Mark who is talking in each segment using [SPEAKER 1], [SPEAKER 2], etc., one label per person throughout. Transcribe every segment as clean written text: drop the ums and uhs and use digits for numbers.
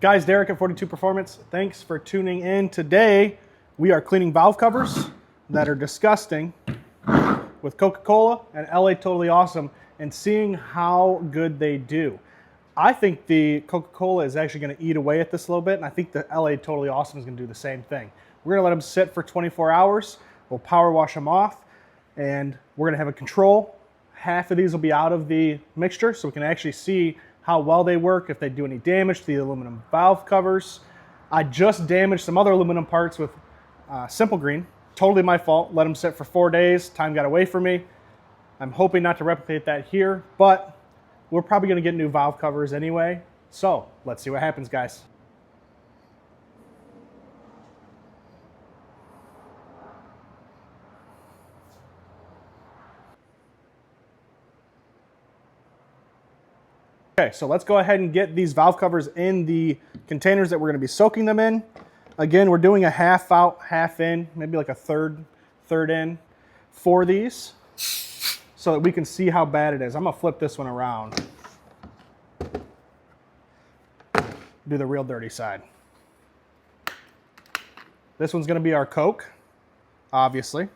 [SPEAKER 1] Guys, Derek at 42 Performance. Thanks for tuning in. Today, we are cleaning valve covers that are disgusting with Coca-Cola and LA Totally Awesome and seeing how good they do. I think the Coca-Cola is actually going to eat away at this a little bit, and I think the LA Totally Awesome is going to do the same thing. We're going to let them sit for 24 hours. We'll power wash them off, and we're going to have a control. Half of these will be out of the mixture, so we can actually see how well they work, if they do any damage to the aluminum valve covers. I just damaged some other aluminum parts with Simple Green. Totally my fault. Let them sit for 4 days. Time got away from me. I'm hoping not to replicate that here, but we're probably going to get new valve covers anyway. So let's see what happens, guys. Okay, so let's go ahead and get these valve covers in the containers that we're going to be soaking them in. Again, we're doing a half out, half in, maybe like a third in for these so that we can see how bad it is. I'm going to flip this one around. Do the real dirty side. This one's going to be our Coke, obviously.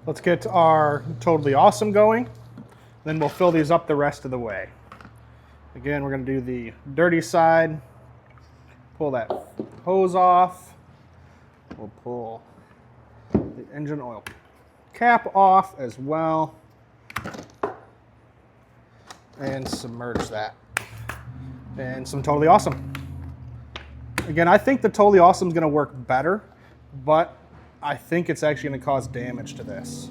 [SPEAKER 1] Let's get our Totally Awesome going. Then we'll fill these up the rest of the way. Again, we're going to do the dirty side. Pull that hose off. We'll pull the engine oil cap off as well. And submerge that. And some Totally Awesome. Again, I think the Totally Awesome is going to work better, but I think it's actually going to cause damage to this.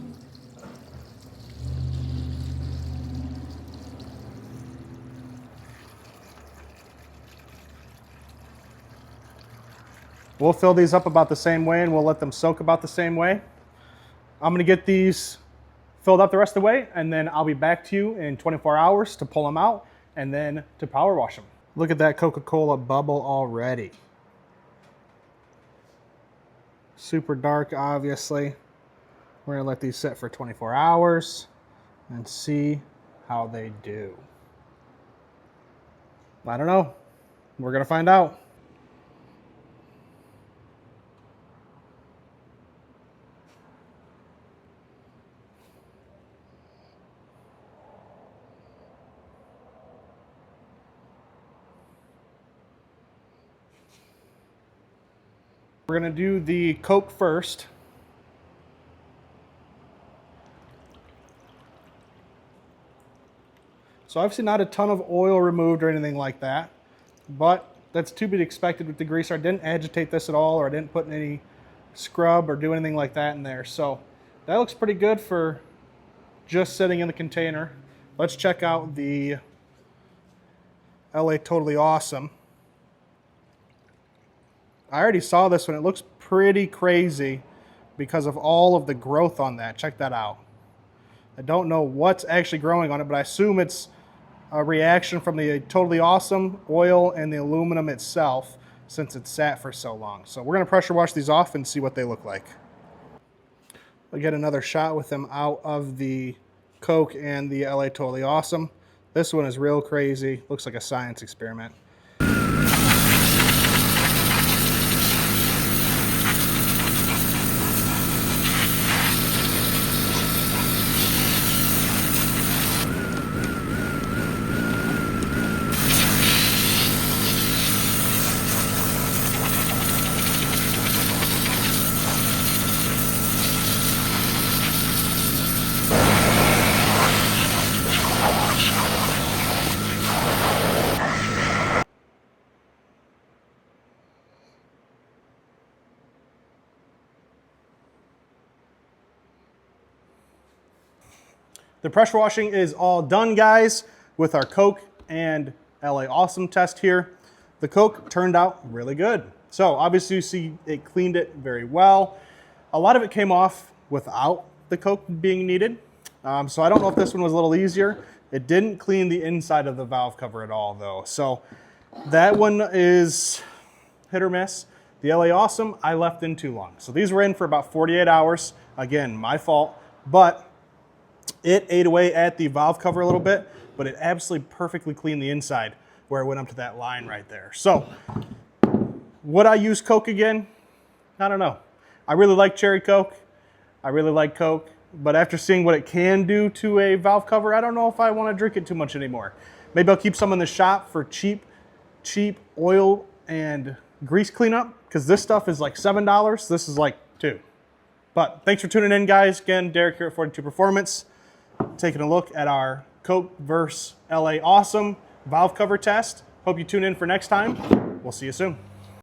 [SPEAKER 1] We'll fill these up about the same way and we'll let them soak about the same way. I'm going to get these filled up the rest of the way and then I'll be back to you in 24 hours to pull them out and then to power wash them. Look at that Coca-Cola bubble already. Super dark, obviously. We're gonna let these sit for 24 hours and see how they do. I don't know. We're gonna find out. We're going to do the Coke first. So obviously not a ton of oil removed or anything like that, but that's to be expected with Degreaser. I didn't agitate this at all, or I didn't put any scrub or do anything like that in there. So that looks pretty good for just sitting in the container. Let's check out the LA Totally Awesome. I already saw this one. It looks pretty crazy because of all of the growth on that. Check that out. I don't know what's actually growing on it, but I assume it's a reaction from the Totally Awesome oil and the aluminum itself since it's sat for so long. So we're going to pressure wash these off and see what they look like. We'll get another shot with them out of the Coke and the LA Totally Awesome. This one is real crazy. Looks like a science experiment. The pressure washing is all done, guys, with our Coke and LA Awesome test here. The Coke turned out really good. So obviously you see it cleaned it very well. A lot of it came off without the Coke being needed. So I don't know if this one was a little easier. It didn't clean the inside of the valve cover at all though. So that one is hit or miss. The LA Awesome, I left in too long. So these were in for about 48 hours. Again, my fault, but it ate away at the valve cover a little bit, but it absolutely perfectly cleaned the inside where it went up to that line right there. So would I use Coke again? I don't know. I really like cherry Coke. I really like Coke, but after seeing what it can do to a valve cover, I don't know if I want to drink it too much anymore. Maybe I'll keep some in the shop for cheap oil and grease cleanup, because this stuff is like $7. This is like $2. But thanks for tuning in, guys. Again, Derek here at 42 Performance, taking a look at our Coke vs. LA Awesome valve cover test. Hope you tune in for next time. We'll see you soon.